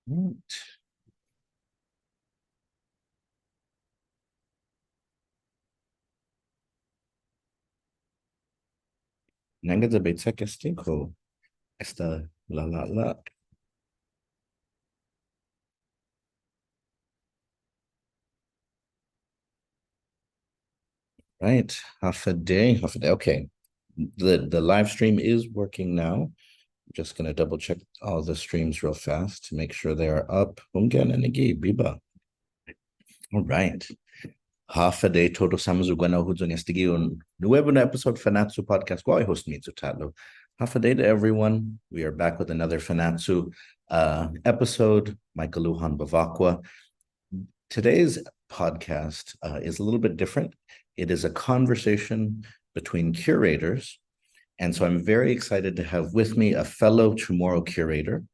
Right. Nangadzabeitsa Castinko. Esta la. Right. Half a day. Half a day. Okay. The live stream is working now. I'm just gonna double check all the streams real fast to make sure they are up. Ungan and Biba. All right. Half a day total samazugana hujung estigi un nuevo na episode Fanatsu podcast. Why host me to Tatlo. Half a day to everyone. We are back with another Fanatsu episode. Michael Luhan Bavakwa. Today's podcast is a little bit different. It is a conversation between curators. And so I'm very excited to have with me a fellow Chamorro curator,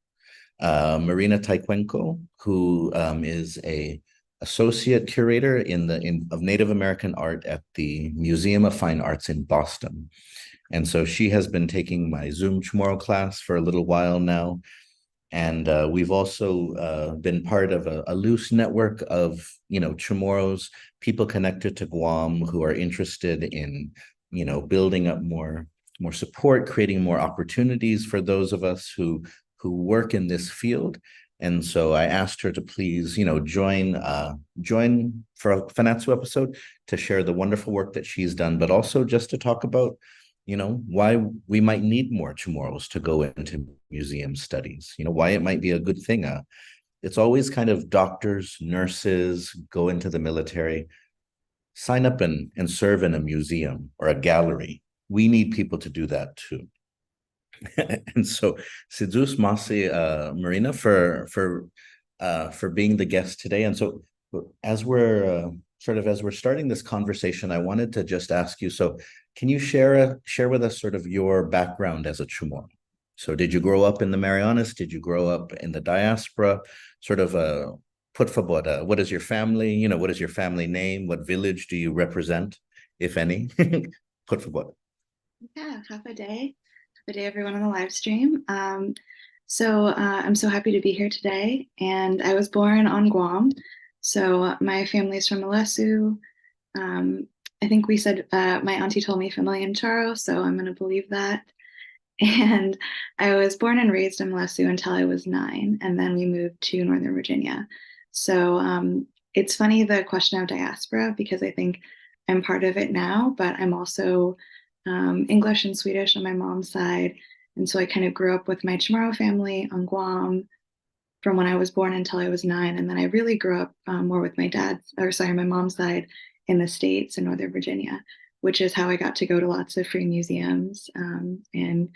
Marina Tyquiengco, who is a associate curator of Native American art at the Museum of Fine Arts in Boston. And so she has been taking my Zoom Chamorro class for a little while now. And we've also been part of a loose network of, Chamorros, people connected to Guam who are interested in, building up more support, creating more opportunities for those of us who work in this field. And so I asked her to please, join for a Fanatsu episode to share the wonderful work that she's done, but also just to talk about why we might need more Chamorros to go into museum studies, why it might be a good thing. It's always kind of doctors, nurses, go into the military, sign up and serve in a museum or a gallery. We need people to do that too. And so Sidus Masi Marina for being the guest today. And so as we're starting this conversation, I wanted to just ask you, so can you share with us sort of your background as a Chamorro? So did you grow up in the Marianas? Did you grow up in the diaspora? Sort of put for what is your family? What is your family name? What village do you represent, if any? Put for what? Yeah, half a day. Half a day, everyone on the live stream. So I'm so happy to be here today. And I was born on Guam. So my family's from Malesu. I think we said my auntie told me family in Charo, so I'm going to believe that. And I was born and raised in Malesu until I was 9, and then we moved to Northern Virginia. So it's funny, the question of diaspora, because I think I'm part of it now, but I'm also English and Swedish on my mom's side. And so I kind of grew up with my Chamorro family on Guam from when I was born until I was 9. And then I really grew up more with my mom's side in the States in Northern Virginia, which is how I got to go to lots of free museums. And,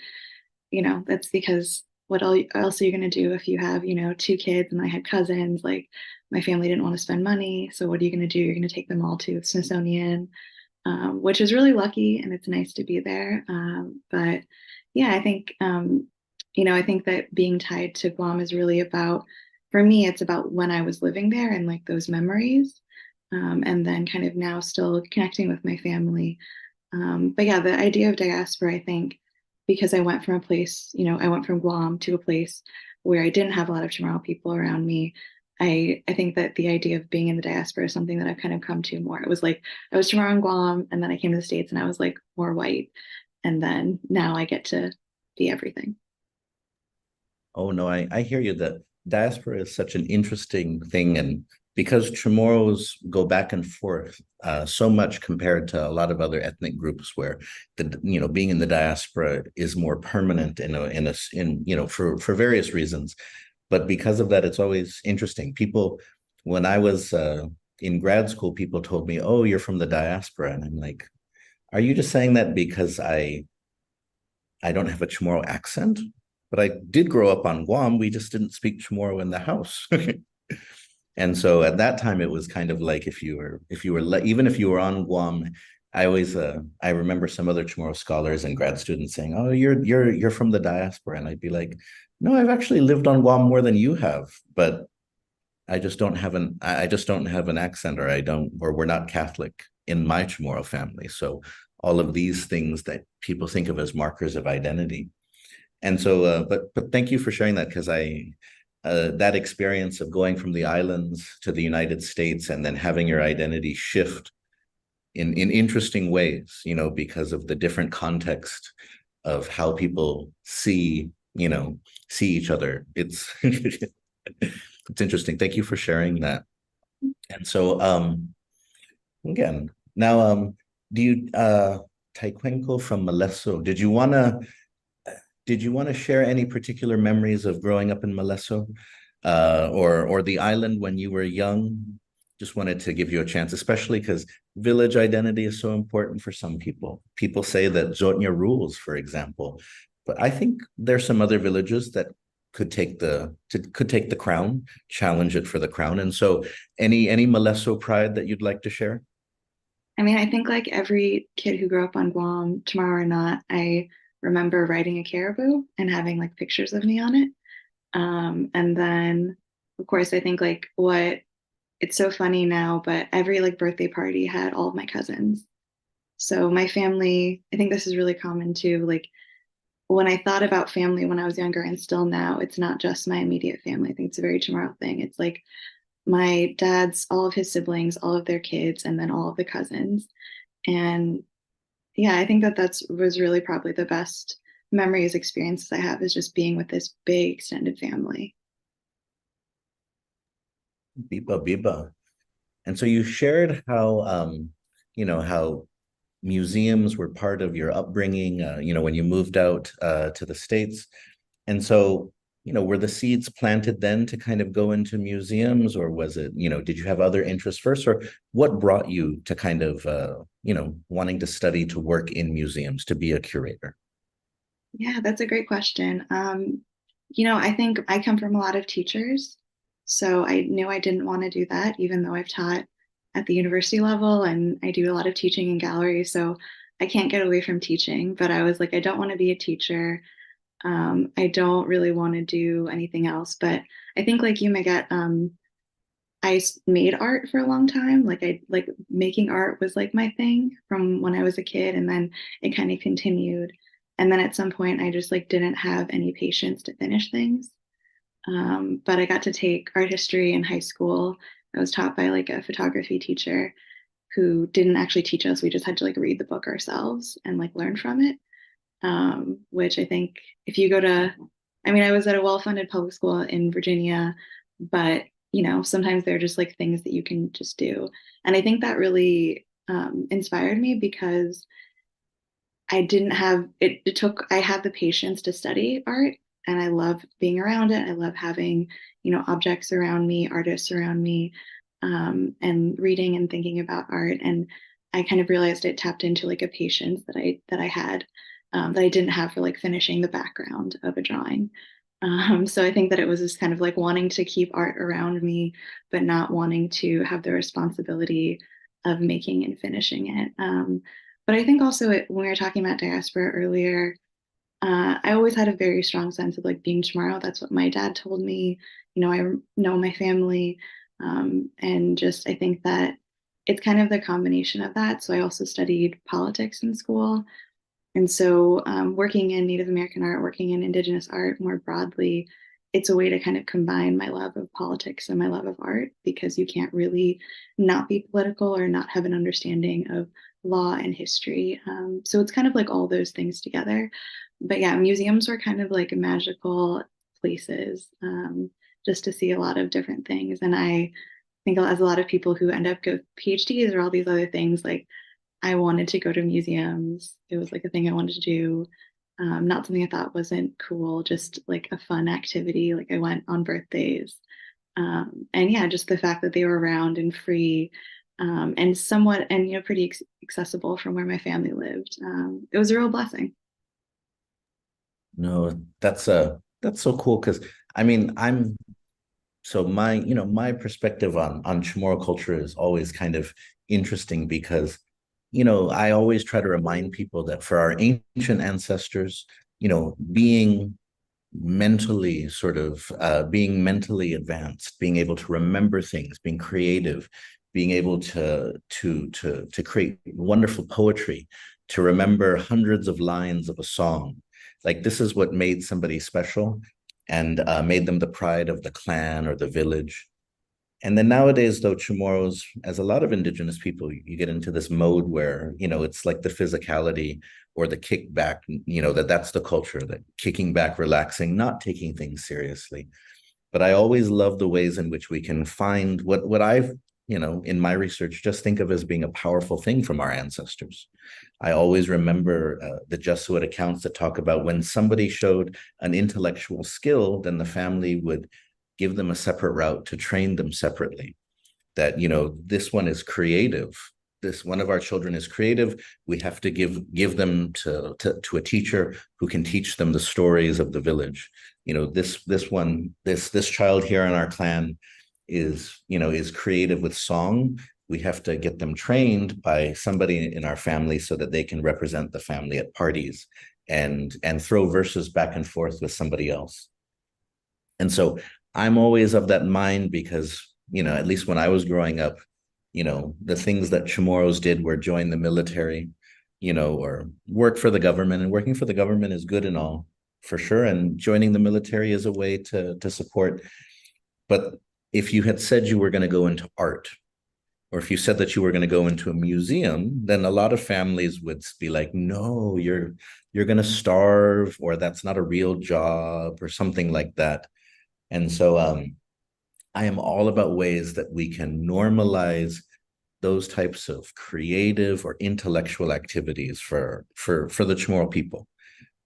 that's because what else are you going to do if you have, 2 kids and I had cousins? Like, my family didn't want to spend money. So what are you going to do? You're going to take them all to the Smithsonian, which is really lucky, and it's nice to be there. But yeah, I think, I think that being tied to Guam is really about, for me, it's about when I was living there and like those memories. And then kind of now still connecting with my family. But yeah, the idea of diaspora, I think, because I went from a place, I went from Guam to a place where I didn't have a lot of Chamorro people around me. I think that the idea of being in the diaspora is something that I've kind of come to more. It was like I was Chamorro in Guam, and then I came to the States and I was like more white. And then now I get to be everything. Oh no, I hear you. That diaspora is such an interesting thing, and because Chamorros go back and forth so much compared to a lot of other ethnic groups, where being in the diaspora is more permanent for various reasons. But because of that, it's always interesting. People, when I was in grad school, people told me, "Oh, you're from the diaspora," and I'm like, "Are you just saying that because I don't have a Chamorro accent?" But I did grow up on Guam. We just didn't speak Chamorro in the house. And so at that time, it was kind of like even if you were on Guam, I remember some other Chamorro scholars and grad students saying, "Oh, you're from the diaspora," and I'd be like, "No, I've actually lived on Guam more than you have, but I just don't have an accent, or we're not Catholic in my Chamorro family." So all of these things that people think of as markers of identity. And so, but thank you for sharing that, because that experience of going from the islands to the United States and then having your identity shift in interesting ways, because of the different context of how people see each other. It's it's interesting. Thank you for sharing that. And so again, now do you Tyqueingco from Malesso, did you want to share any particular memories of growing up in Malesso, or the island when you were young? Just wanted to give you a chance, especially because village identity is so important for some people. People say that Zotnya rules, for example, but I think there's some other villages that could take the crown, challenge it for the crown. And so, any Malesso pride that you'd like to share? I mean, I think like every kid who grew up on Guam, tomorrow or not, I remember riding a caribou and having like pictures of me on it. And then, of course, I think like what it's so funny now, but every like birthday party had all of my cousins. So my family, I think this is really common too. Like when I thought about family when I was younger and still now, it's not just my immediate family. I think it's a very Chamorro thing. It's like my dad's, all of his siblings, all of their kids, and then all of the cousins. And yeah, I think that was really probably the best memories, experiences I have is just being with this big extended family. Biba Biba. And so you shared how museums were part of your upbringing, when you moved out to the States. And so, were the seeds planted then to kind of go into museums, or was it, did you have other interests first, or what brought you to kind of, wanting to study, to work in museums, to be a curator? Yeah, that's a great question. I think I come from a lot of teachers, so I knew I didn't want to do that, even though I've taught at the university level and I do a lot of teaching in galleries, so I can't get away from teaching. But I was like, I don't want to be a teacher. I don't really want to do anything else. But I think like you, Maget, made art for a long time. Like I like making art was like my thing from when I was a kid, and then it kind of continued. And then at some point, I just like didn't have any patience to finish things. But I got to take art history in high school. I was taught by like a photography teacher who didn't actually teach us. We just had to like read the book ourselves and like learn from it. Which I think if you go to, I mean, I was at a well-funded public school in Virginia, but sometimes they're just like things that you can just do. And I think that really inspired me because I didn't have it, I had the patience to study art and I love being around it. I love having, objects around me, artists around me, and reading and thinking about art. And I kind of realized it tapped into like a patience that I had, that I didn't have for like finishing the background of a drawing. So I think that it was just kind of like wanting to keep art around me, but not wanting to have the responsibility of making and finishing it. But I think also when we were talking about diaspora earlier, I always had a very strong sense of like being Chamorro. That's what my dad told me. I know my family. And just I think that it's kind of the combination of that. So I also studied politics in school. And so, working in Native American art, working in Indigenous art more broadly, it's a way to kind of combine my love of politics and my love of art because you can't really not be political or not have an understanding of law and history. So it's kind of like all those things together. But yeah, museums were kind of like magical places, just to see a lot of different things. And I think as a lot of people who end up go PhDs or all these other things, like I wanted to go to museums. It was like a thing I wanted to do. Not something I thought wasn't cool, just like a fun activity. Like I went on birthdays. And yeah, just the fact that they were around and free, and somewhat, and pretty accessible from where my family lived. It was a real blessing. No, that's so cool because I mean I'm so my perspective on Chamorro culture is always kind of interesting because I always try to remind people that for our ancient ancestors, being mentally advanced, being able to remember things, being creative, being able to create wonderful poetry, to remember hundreds of lines of a song, like this is what made somebody special. and made them the pride of the clan or the village. And then nowadays, though, Chamorros, as a lot of indigenous people, you get into this mode where, it's like the physicality or the kickback, that's the culture, that kicking back, relaxing, not taking things seriously. But I always love the ways in which we can find what I've, in my research, just think of as being a powerful thing from our ancestors. I always remember the Jesuit accounts that talk about when somebody showed an intellectual skill, then the family would give them a separate route to train them separately. That, this one is creative. This one of our children is creative. We have to give them to a teacher who can teach them the stories of the village. This child here in our clan is creative with song. We have to get them trained by somebody in our family so that they can represent the family at parties and throw verses back and forth with somebody else. And so I'm always of that mind because, at least when I was growing up, the things that Chamorros did were join the military, or work for the government. And working for the government is good and all, for sure. And joining the military is a way to support. But if you had said you were going to go into art, or if you said that you were going to go into a museum, then a lot of families would be like, no, you're going to starve, or that's not a real job, or something like that. And so I am all about ways that we can normalize those types of creative or intellectual activities for the Chamorro people,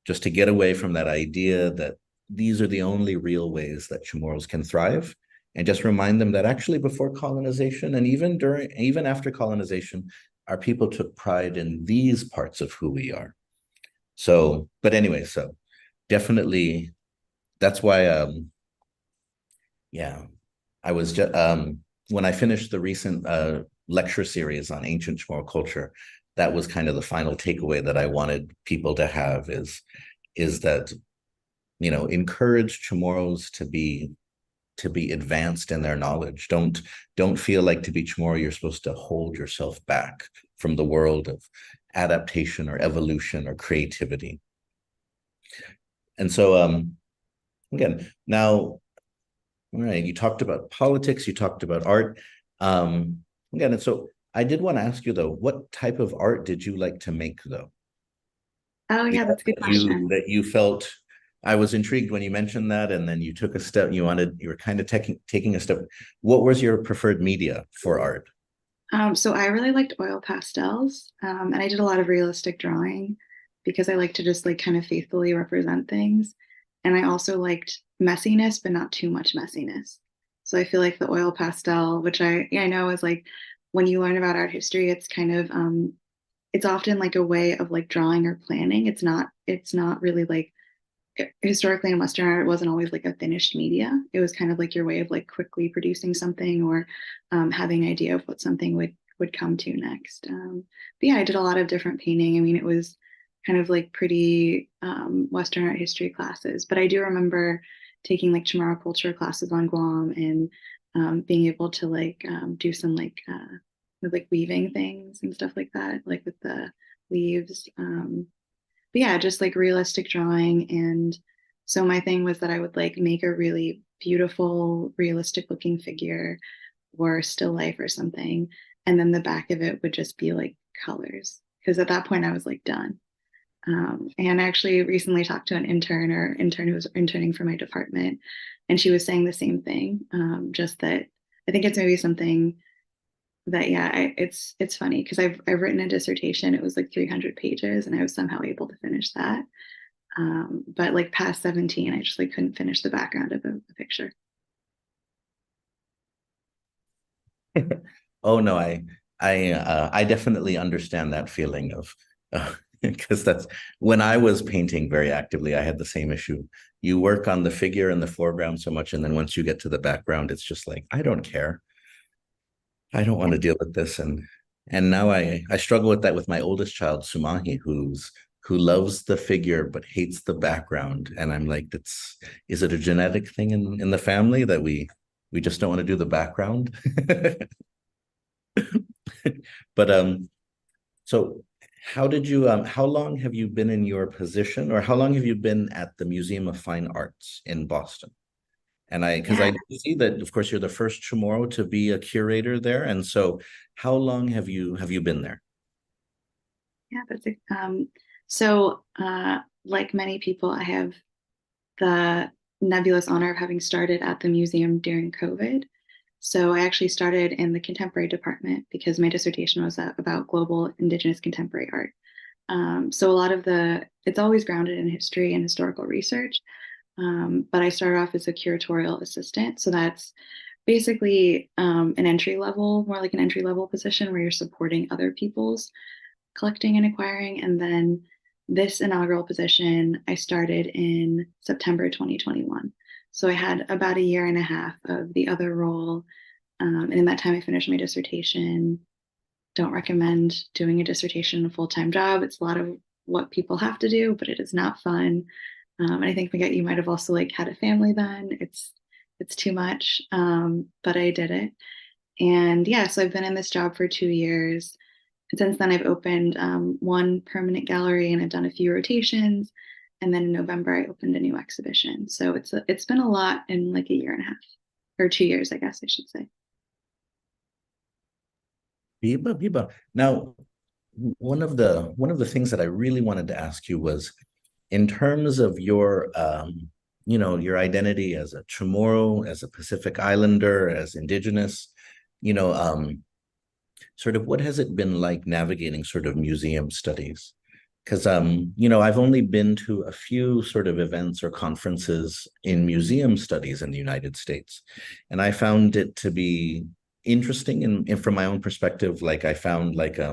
just to get away from that idea that these are the only real ways that Chamorros can thrive, and just remind them that actually before colonization and even after colonization, our people took pride in these parts of who we are. So, but anyway, so definitely that's why yeah, I was just when I finished the recent lecture series on ancient Chamorro culture, that was kind of the final takeaway that I wanted people to have is that, encourage Chamorros to be advanced in their knowledge. Don't feel like to be Chamorro you're supposed to hold yourself back from the world of adaptation or evolution or creativity. And so again, now, all right, you talked about politics, you talked about art. Again, and so I did want to ask you though, what type of art did you like to make though? Oh yeah, that's a good question. That you felt, I was intrigued when you mentioned that, and then you took a step, you were kind of taking a step. What was your preferred media for art? So I really liked oil pastels, and I did a lot of realistic drawing because I like to just like kind of faithfully represent things. And I also liked messiness, but not too much messiness. So I feel like the oil pastel, which I know is like when you learn about art history, it's kind of it's often like a way of like drawing or planning. It's not really like historically in Western art, it wasn't always like a finished media. It was kind of like your way of like quickly producing something or having an idea of what something would come to next. But yeah, I did a lot of different painting. I mean, it was kind of like pretty Western art history classes, but I do remember taking like Chamorro culture classes on Guam and being able to like do some with like weaving things and stuff like that, like with the leaves. But yeah, just like realistic drawing. And so my thing was that I would like make a really beautiful, realistic looking figure or still life or something. And then the back of it would just be like colors. Because at that point I was like done. And I actually recently talked to an intern who was interning for my department, and she was saying the same thing. Just that I think it's maybe something that it's funny because I've written a dissertation. It was like 300 pages, and I was somehow able to finish that. But like past 17, I just like couldn't finish the background of a picture. Oh no, I definitely understand that feeling of because that's when I was painting very actively, I had the same issue. You work on the figure in the foreground so much, and then once you get to the background, it's just like, I don't care. I don't want to deal with this. And now I struggle with that with my oldest child, Sumahi, who loves the figure but hates the background. And I'm like, is it a genetic thing in the family that we just don't want to do the background? But so how long have you been in your position, or how long have you been at the Museum of Fine Arts in Boston? And because Yeah, I see that, of course, you're the first Chamorro to be a curator there. And so how long have you been there? yeah, so like many people, I have the nebulous honor of having started at the museum during COVID. So I actually started in the contemporary department because my dissertation was about global indigenous contemporary art. So a lot of it's always grounded in history and historical research. But I started off as a curatorial assistant. So that's basically an entry level, more like an entry level position where you're supporting other people's collecting and acquiring. And then this inaugural position, I started in September 2021. So I had about a year and a half of the other role. And in that time, I finished my dissertation. Don't recommend doing a dissertation a full-time job. It's a lot of what people have to do, but it is not fun. And I think Miguel, you might have also like had a family then. It's too much, but I did it. And yeah, so I've been in this job for 2 years. And since then, I've opened one permanent gallery and I've done a few rotations. And then in November, I opened a new exhibition. So it's been a lot in like a year and a half, or 2 years, I guess I should say. Biba, Biba. Now, one of the things that I really wanted to ask you was, in terms of your identity as a Chamorro, as a Pacific Islander, as indigenous, you know, sort of what has it been like navigating sort of museum studies? Because I've only been to a few sort of events or conferences in museum studies in the United States, and I found it to be interesting, and from my own perspective, like I found like I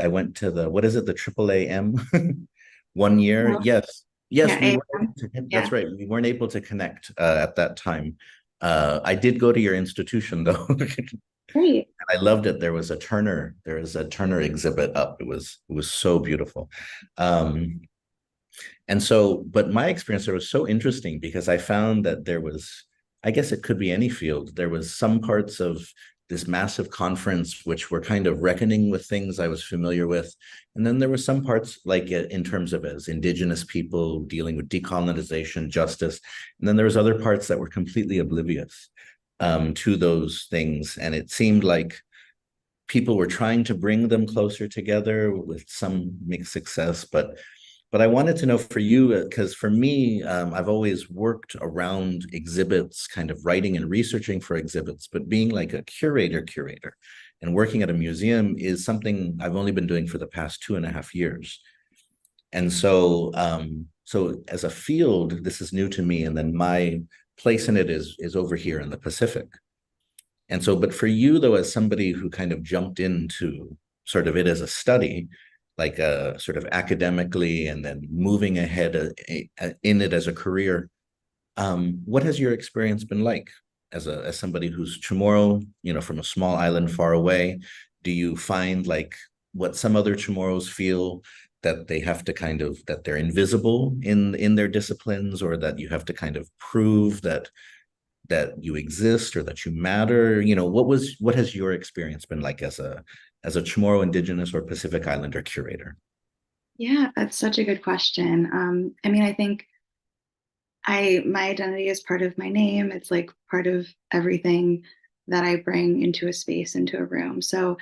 went to the, what is it, the AAAM one year. Well, Yes, yes, yeah, we weren't able yeah, that's right. We weren't able to connect at that time. I did go to your institution though. great. I loved it. There was a Turner exhibit up. It was so beautiful. Um, and so, but my experience there was so interesting because I found that there was, I guess it could be any field. There was some parts of this massive conference which were kind of reckoning with things I was familiar with. And then there were some parts like in terms of as indigenous people dealing with decolonization, justice. And then there was other parts that were completely oblivious to those things. And it seemed like people were trying to bring them closer together with some mixed success, but I wanted to know for you, because for me, I've always worked around exhibits, kind of writing and researching for exhibits, but being like a curator and working at a museum is something I've only been doing for the past 2.5 years. And so as a field, this is new to me. And then my place in it is over here in the Pacific. And so, but for you though, as somebody who kind of jumped into sort of it as a study, like sort of academically, and then moving ahead in it as a career, what has your experience been like as somebody who's Chamorro, from a small island far away? Do you find like what some other Chamorros feel, that they have to kind of, that they're invisible in their disciplines, or that you have to kind of prove that you exist or that you matter? What has your experience been like as a Chamorro Indigenous or Pacific Islander curator? Yeah, that's such a good question. I mean, I think my identity is part of my name. It's like part of everything that I bring into a space, into a room. So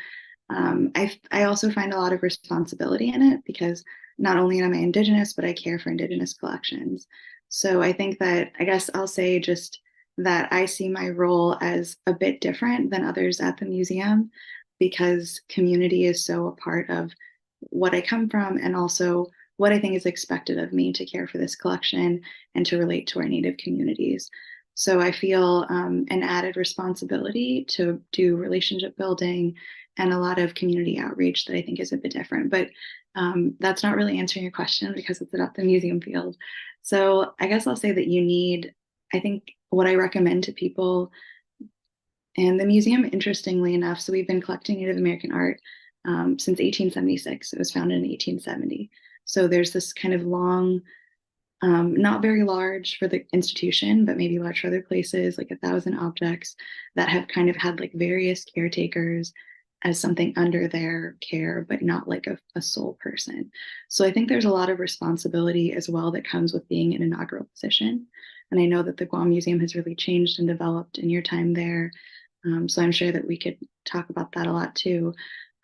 I also find a lot of responsibility in it because not only am I Indigenous, but I care for Indigenous collections. So I think that, I guess I'll say just that I see my role as a bit different than others at the museum because community is so a part of what I come from and also what I think is expected of me to care for this collection and to relate to our Native communities. So I feel an added responsibility to do relationship building and a lot of community outreach that I think is a bit different. But that's not really answering your question because it's about the museum field. So I guess I'll say that I think what I recommend to people and the museum, interestingly enough, so we've been collecting Native American art since 1876. It was founded in 1870. So there's this kind of long, not very large for the institution, but maybe large for other places, like 1,000 objects that have kind of had like various caretakers as something under their care, but not like a sole person. So I think there's a lot of responsibility as well that comes with being an inaugural position. And I know that the Guam Museum has really changed and developed in your time there. So I'm sure that we could talk about that a lot too.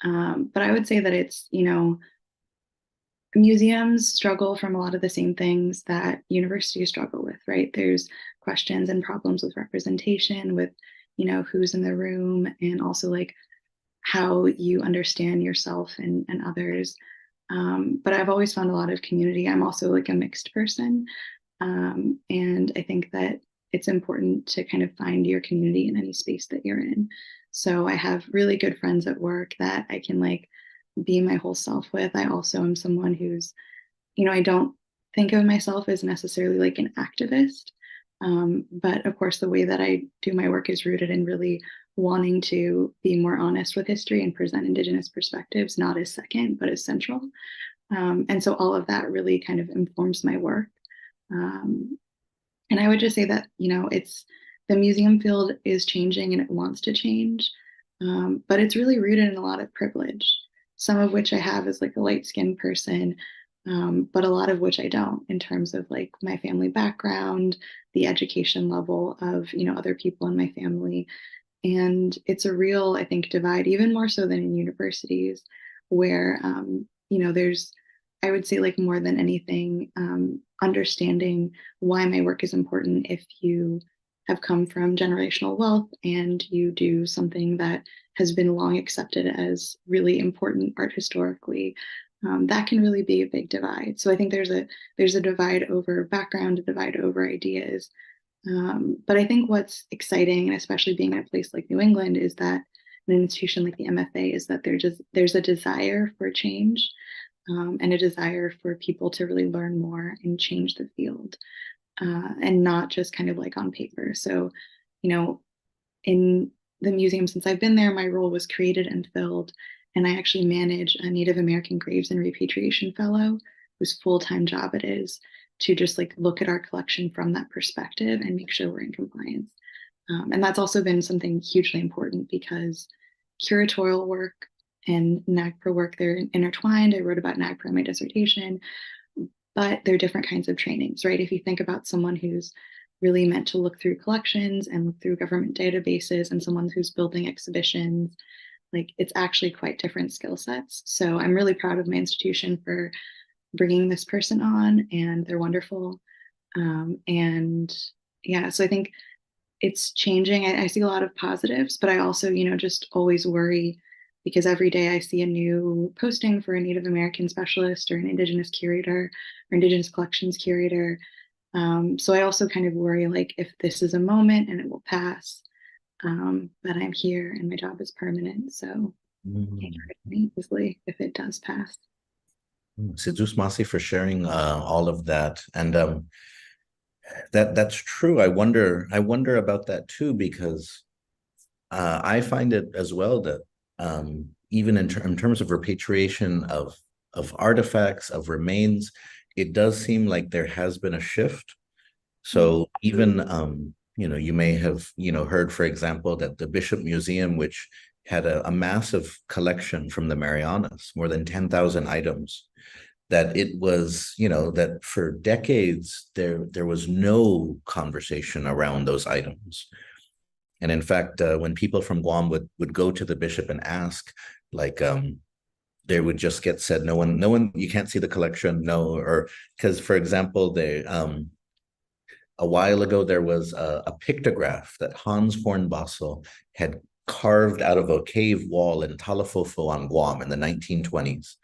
But I would say that it's, museums struggle from a lot of the same things that universities struggle with, right? There's questions and problems with representation, with, who's in the room, and also like how you understand yourself and others. But I've always found a lot of community. I'm also like a mixed person. And I think that it's important to kind of find your community in any space that you're in. So I have really good friends at work that I can like be my whole self with. I also am someone who's, I don't think of myself as necessarily like an activist. But of course, the way that I do my work is rooted in really wanting to be more honest with history and present Indigenous perspectives, not as second, but as central. And so all of that really kind of informs my work. And I would just say that, it's the museum field is changing and it wants to change. But it's really rooted in a lot of privilege, some of which I have as like a light-skinned person, but a lot of which I don't, in terms of like my family background, the education level of, other people in my family. And it's a real, I think, divide, even more so than in universities, where, there's, I would say, like more than anything, understanding why my work is important if you have come from generational wealth and you do something that has been long accepted as really important art historically. That can really be a big divide. So I think there's a divide over background, a divide over ideas. But I think what's exciting, and especially being in a place like New England, is that an institution like the MFA is that there's a desire for change, and a desire for people to really learn more and change the field, and not just kind of like on paper. So, in the museum, since I've been there, my role was created and filled, and I actually manage a Native American Graves and Repatriation Fellow, whose full-time job it is to just like look at our collection from that perspective and make sure we're in compliance. And that's also been something hugely important because curatorial work and NAGPRA work, they're intertwined. I wrote about NAGPRA in my dissertation, but they're different kinds of trainings, right? If you think about someone who's really meant to look through collections and look through government databases and someone who's building exhibitions, like it's actually quite different skill sets. So I'm really proud of my institution for bringing this person on, and they're wonderful. And yeah, so I think it's changing. I see a lot of positives, but I also, just always worry because every day I see a new posting for a Native American specialist or an Indigenous curator or Indigenous collections curator. So I also kind of worry like if this is a moment and it will pass, but I'm here and my job is permanent. So can't hurt me easily if it does pass. Sidus Masi for sharing all of that. And that's true. I wonder about that too, because I find it as well that even in terms of repatriation of artifacts, of remains, it does seem like there has been a shift. So even you may have heard, for example, that the Bishop Museum, which had a massive collection from the Marianas, more than 10,000 items, that it was, that for decades there was no conversation around those items. And in fact, when people from Guam would go to the bishop and ask, like, they would just get said, no one, you can't see the collection, no, or because, for example, a while ago there was a pictograph that Hans Hornbostel had carved out of a cave wall in Talafofo on Guam in the 1920s.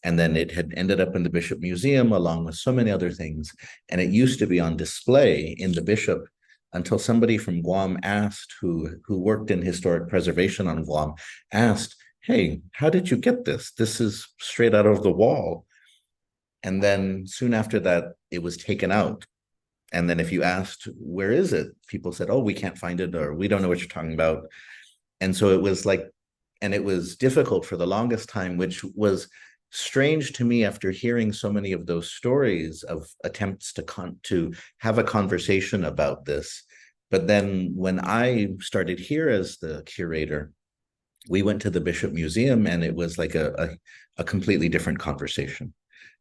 And then it had ended up in the Bishop Museum along with so many other things. And it used to be on display in the Bishop until somebody from Guam asked, who worked in historic preservation on Guam, asked, hey, how did you get this? This is straight out of the wall. And then soon after that, it was taken out. And then if you asked, where is it? People said, oh, we can't find it, or we don't know what you're talking about. And so it was like, and it was difficult for the longest time, which was strange to me after hearing so many of those stories of attempts to have a conversation about this. But then when I started here as the curator, we went to the Bishop Museum, and it was like a completely different conversation.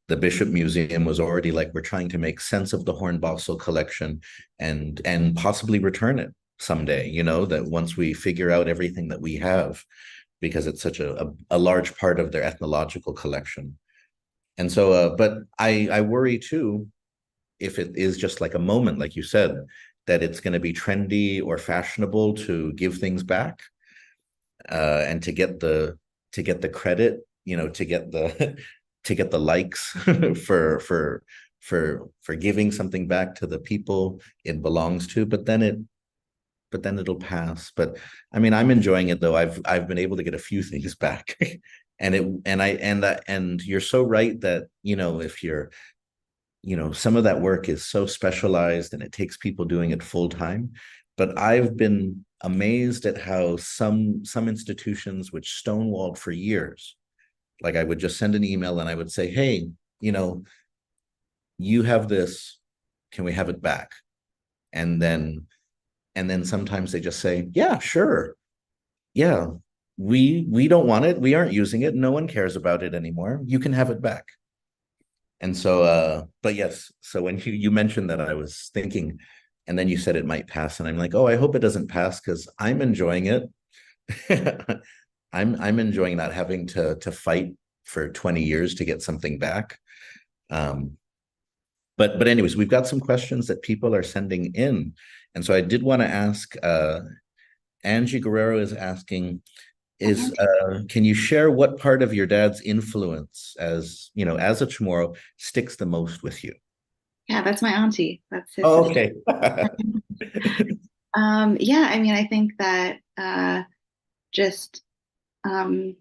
The Bishop Museum was already like, we're trying to make sense of the Hornbostel collection and possibly return it someday, you know, that once we figure out everything that we have, because it's such a large part of their ethnological collection. And so, but I worry too, if it is just like a moment, like you said, that it's going to be trendy or fashionable to give things back, and to get the credit, you know, to get the to get the likes for giving something back to the people it belongs to. But then it'll pass. But I mean, I'm enjoying it though. I've been able to get a few things back. And you're so right that, you know, if you're, you know, some of that work is so specialized and it takes people doing it full time. But I've been amazed at how some institutions which stonewalled for years, like I would just send an email and I would say, hey, you know, you have this, can we have it back? And then sometimes they just say, yeah, sure. Yeah, we don't want it. We aren't using it. No one cares about it anymore. You can have it back. And so, but yes, so when you mentioned that, I was thinking, and then you said it might pass, and I'm like, oh, I hope it doesn't pass because I'm enjoying it. I'm enjoying not having to fight for 20 years to get something back. Um, but anyways, we've got some questions that people are sending in, and so I did want to ask. Angie Guerrero is asking, is can you share what part of your dad's influence, as you know, as a Chamorro, sticks the most with you? Yeah, that's my auntie. That's his Oh, sister. okay. Yeah, I mean, I think that just um,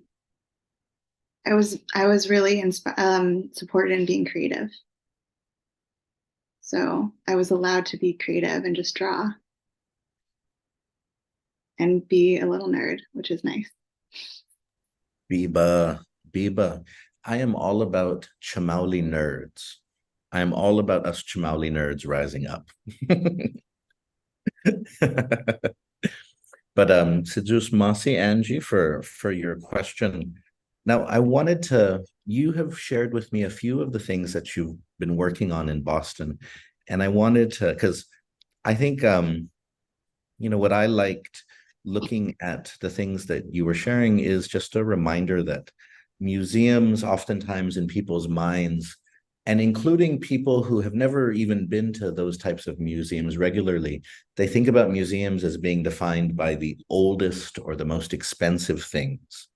I was really supported in being creative. So I was allowed to be creative and just draw and be a little nerd, which is nice. Biba, I am all about Chamauli nerds. I am all about us Chamauli nerds rising up. But Sidus Masi, Angie, for your question. Now, I wanted to, you have shared with me a few of the things that you've been working on in Boston. And I wanted to, because I think you know, what I liked looking at the things that you were sharing is just a reminder that museums, oftentimes in people's minds, and including people who have never even been to those types of museums regularly, they think about museums as being defined by the oldest or the most expensive things.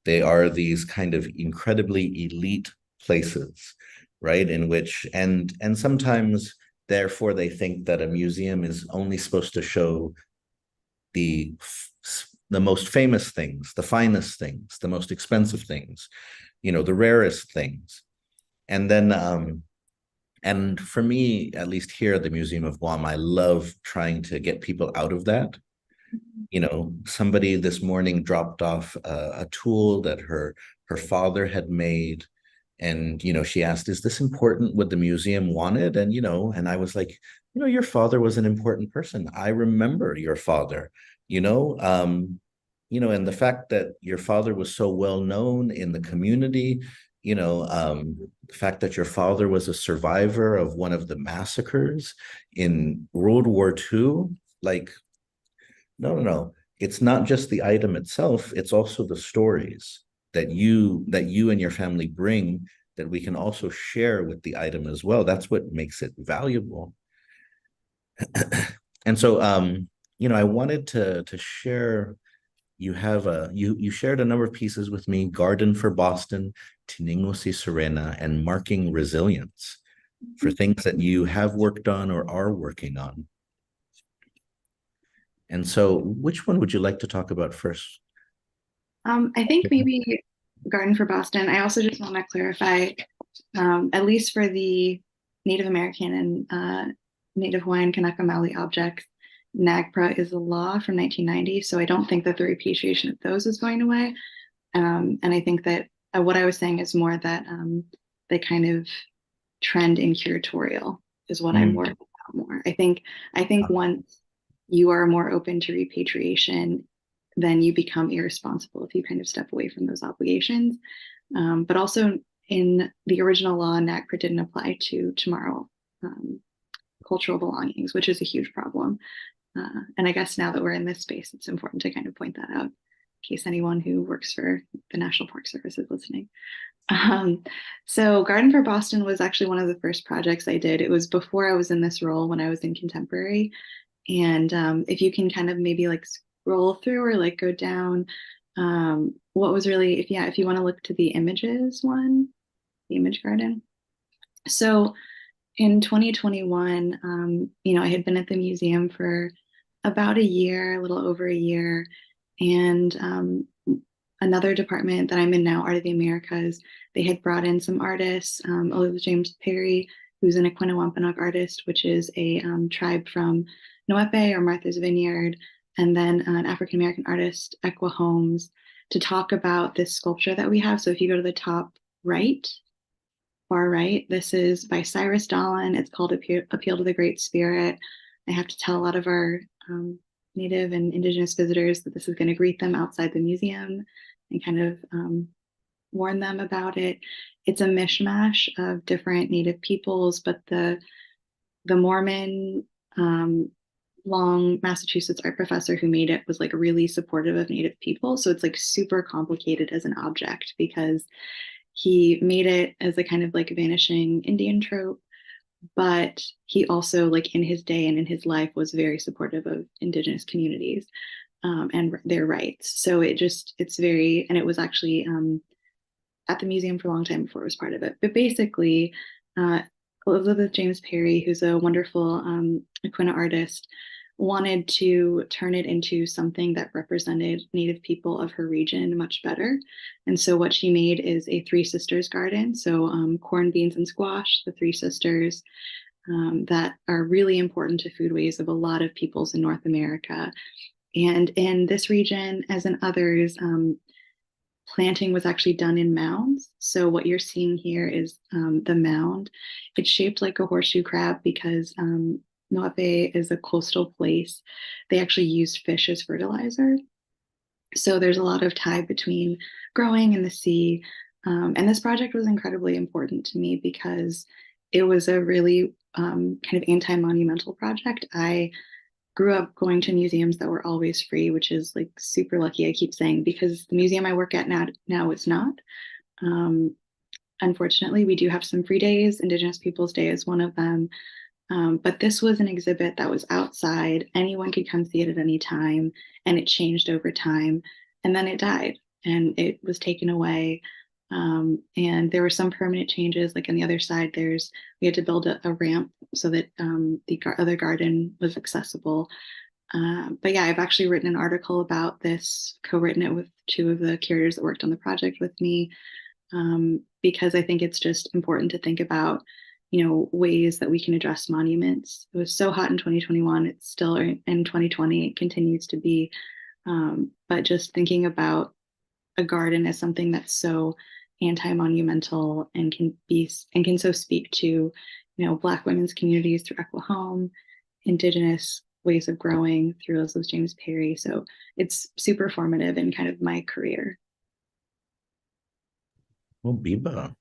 They are these kind of incredibly elite places, right? In which, and sometimes therefore they think that a museum is only supposed to show the the most famous things, the finest things, the most expensive things, you know, the rarest things. And then and for me, at least here at the Museum of Guam, I love trying to get people out of that. You know, somebody this morning dropped off a tool that her father had made, and you know, she asked, is this important, what the museum wanted? And you know, and I was like, you know, your father was an important person. I remember your father, you know. You know, and the fact that your father was so well known in the community, you know, the fact that your father was a survivor of one of the massacres in World War II, like, no. It's not just the item itself, it's also the stories that you and your family bring that we can also share with the item as well. That's what makes it valuable. And so you know, I wanted to share, you have a you shared a number of pieces with me: Garden for Boston, Tiningo Serena, and Marking Resilience, for things that you have worked on or are working on. And so, which one would you like to talk about first? I think maybe Garden for Boston. I also just want to clarify, at least for the Native American and Native Hawaiian Kanaka Maoli objects, NAGPRA is a law from 1990, so I don't think that the repatriation of those is going away. And I think that what I was saying is more that the kind of trend in curatorial is what I'm worried about more. I think once you are more open to repatriation, then you become irresponsible if you kind of step away from those obligations. But also in the original law, NAGPRA didn't apply to Chamorro cultural belongings, which is a huge problem. And I guess now that we're in this space, it's important to kind of point that out in case anyone who works for the National Park Service is listening. So Garden for Boston was actually one of the first projects I did. It was before I was in this role when I was in contemporary. And if you can kind of maybe like scroll through or like go down, what was really, if you want to look to the images one, the image garden. So in 2021, I had been at the museum for about a year, a little over a year, and another department that I'm in now, Art of the Americas, they had brought in some artists, Elizabeth James Perry, who's an Equina artist, which is a tribe from Noepe or Martha's Vineyard, and then an African American artist, Equa Holmes, to talk about this sculpture that we have. So if you go to the top right, far right, this is by Cyrus Dolan. It's called Appeal to the Great Spirit. I have to tell a lot of our Native and Indigenous visitors that this is going to greet them outside the museum and kind of warn them about it. It's a mishmash of different Native peoples, but the Mormon long Massachusetts art professor who made it was like really supportive of Native people. So it's like super complicated as an object because he made it as a kind of like vanishing Indian trope, but he also like in his day and in his life was very supportive of Indigenous communities and their rights. So it's very, and it was actually at the museum for a long time before it was part of it. But basically, Elizabeth James Perry, who's a wonderful Equina artist, wanted to turn it into something that represented Native people of her region much better. And so what she made is a Three Sisters garden. So corn, beans, and squash, the Three Sisters that are really important to foodways of a lot of peoples in North America. And in this region, as in others, planting was actually done in mounds. So what you're seeing here is the mound. It's shaped like a horseshoe crab because Noepe is a coastal place. They actually use fish as fertilizer. So there's a lot of tie between growing and the sea. And this project was incredibly important to me because it was a really kind of anti-monumental project. I grew up going to museums that were always free, which is like super lucky, I keep saying, because the museum I work at now is not. Unfortunately, we do have some free days. Indigenous Peoples Day is one of them. But this was an exhibit that was outside. Anyone could come see it at any time, and it changed over time. And then it died, and it was taken away. And there were some permanent changes. Like on the other side, we had to build a ramp so that the other garden was accessible. But yeah, I've actually written an article about this, co-written it with two of the curators that worked on the project with me, because I think it's just important to think about ways that we can address monuments. It was so hot in 2021. It's still in 2020. It continues to be. But just thinking about a garden as something that's so anti-monumental and can so speak to, Black women's communities through Equa Home, Indigenous ways of growing through Elizabeth James Perry. So it's super formative in kind of my career. Well, Biba.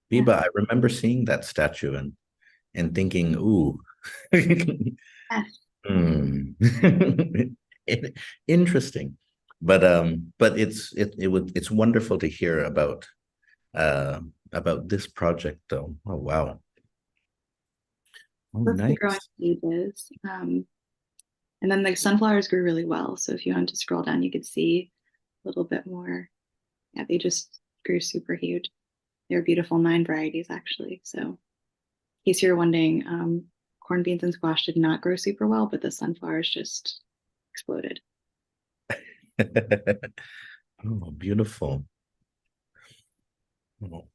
Yeah. Biba, I remember seeing that statue and thinking, ooh. Yes. Interesting. But it's wonderful to hear about this project though. Oh wow. Oh, That's the nice. growing stages. And then the sunflowers grew really well. So if you wanted to scroll down, you could see a little bit more. Yeah, they just grew super huge. They're beautiful 9 varieties actually. So in case you're wondering, corn, beans, and squash did not grow super well, but the sunflowers just exploded. Oh, beautiful. Oh.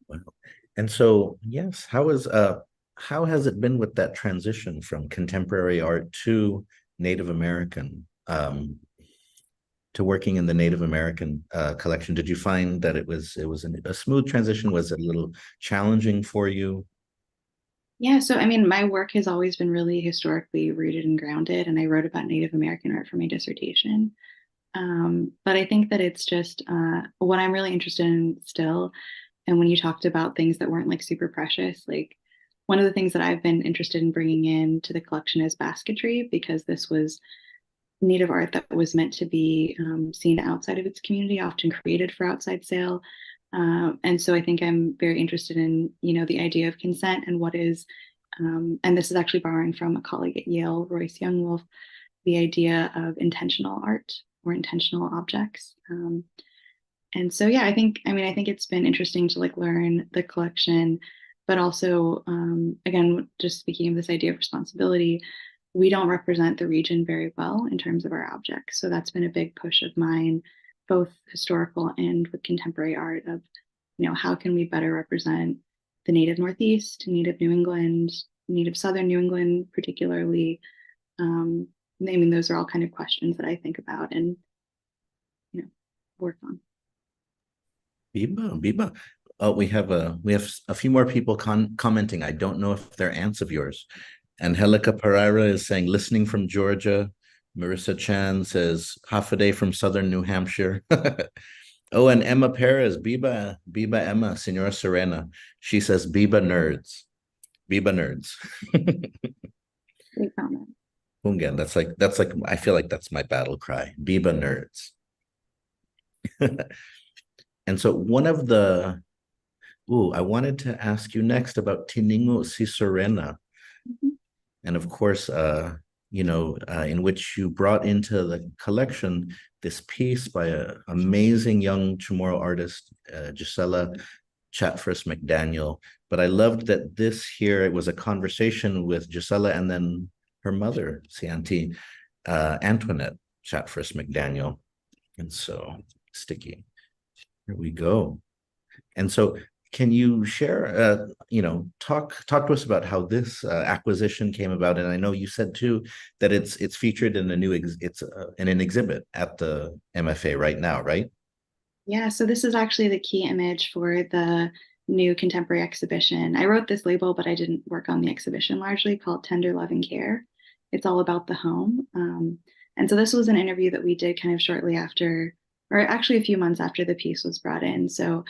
Wow. And so, yes, how has it been with that transition from contemporary art to Native American, to working in the Native American collection? Did you find that it was a smooth transition? Was it a little challenging for you? Yeah, so I mean, my work has always been really historically rooted and grounded, and I wrote about Native American art for my dissertation. But I think that it's just what I'm really interested in still. And when you talked about things that weren't like super precious, like one of the things that I've been interested in bringing in to the collection is basketry, because this was Native art that was meant to be seen outside of its community, often created for outside sale. And so I think I'm very interested in, the idea of consent and what is, and this is actually borrowing from a colleague at Yale, Royce Youngwolf, the idea of intentional art or intentional objects. And so, yeah, I think it's been interesting to like learn the collection, but also, again, just speaking of this idea of responsibility, we don't represent the region very well in terms of our objects. So that's been a big push of mine, both historical and with contemporary art of, how can we better represent the native Northeast, native New England, native Southern New England, particularly. Um, I mean, those are all kind of questions that I think about and, you know, work on. Biba, Biba. Oh, we have a few more people commenting. I don't know if they're ants of yours. Angelica Pereira is saying listening from Georgia. Marissa Chan says half a day from southern New Hampshire. Oh, and Emma Perez, Biba Emma, Senora Serena. She says Biba nerds. Biba nerds. Great comment. Again, that's like I feel like that's my battle cry. Biba nerds. And so one of the I wanted to ask you next about Tiningo si Serena. Mhm. And of course, in which you brought into the collection this piece by an amazing young Chamorro artist, Gisela Chatfris McDaniel. But I loved that this here, it was a conversation with Gisela and then her mother, Sianti, Antoinette Chatfris McDaniel. And so sticky. Here we go. And so can you share, talk to us about how this acquisition came about? And I know you said too that it's featured in a new it's in an exhibit at the MFA right now, right? Yeah, so this is actually the key image for the new contemporary exhibition. I wrote this label, but I didn't work on the exhibition largely, called Tender Love and Care. It's all about the home. And so this was an interview that we did kind of shortly after, or actually a few months after the piece was brought in. So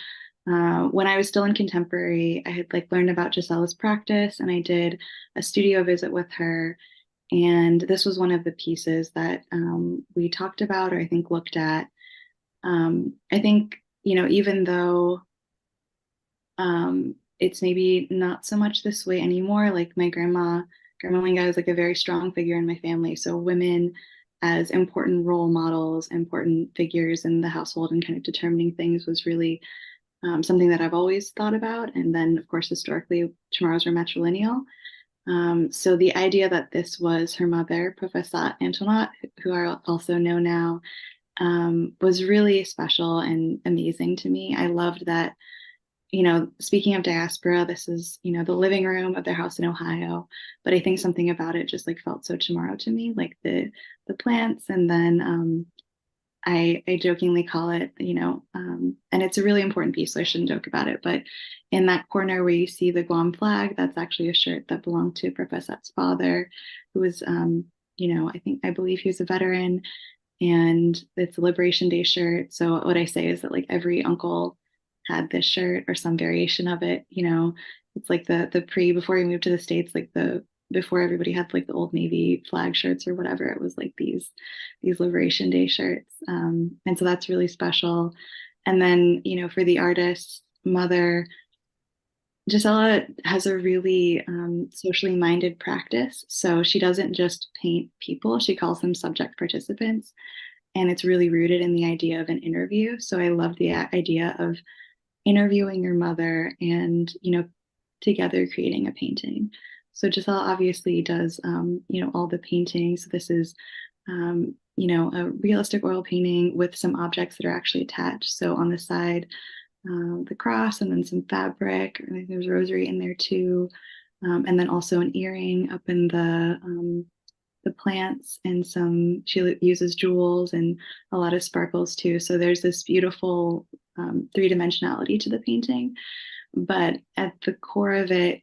when I was still in contemporary, I had like learned about Gisela's practice and I did a studio visit with her. And this was one of the pieces that we talked about, or I think looked at. I think, even though it's maybe not so much this way anymore, like my Grandma Linga is like a very strong figure in my family. So women as important role models, important figures in the household and kind of determining things was really something that I've always thought about. And then, of course, historically, Chamorros were matrilineal. So the idea that this was her mother, Professor Antoinette, who I also know now, was really special and amazing to me. I loved that, speaking of diaspora, this is, the living room of their house in Ohio. But I think something about it just like felt so Chamorro to me, like the plants. And then I jokingly call it, and it's a really important piece, so I shouldn't joke about it. But in that corner where you see the Guam flag, that's actually a shirt that belonged to Professor's father, who was, I believe he was a veteran, and it's a Liberation Day shirt. So what I say is that like every uncle had this shirt or some variation of it. It's like the before we moved to the States, like the before everybody had like the Old Navy flag shirts or whatever. It was like these Liberation Day shirts, and so that's really special. And then for the artist's mother, Gisela has a really socially minded practice. So she doesn't just paint people, she calls them subject participants. And it's really rooted in the idea of an interview. So I love the idea of interviewing your mother and, together creating a painting. So Gisela obviously does, all the paintings. This is, a realistic oil painting with some objects that are actually attached. So on the side, the cross and then some fabric. I think there's rosary in there too. And then also an earring up in the plants and she uses jewels and a lot of sparkles too. So there's this beautiful three-dimensionality to the painting. But at the core of it,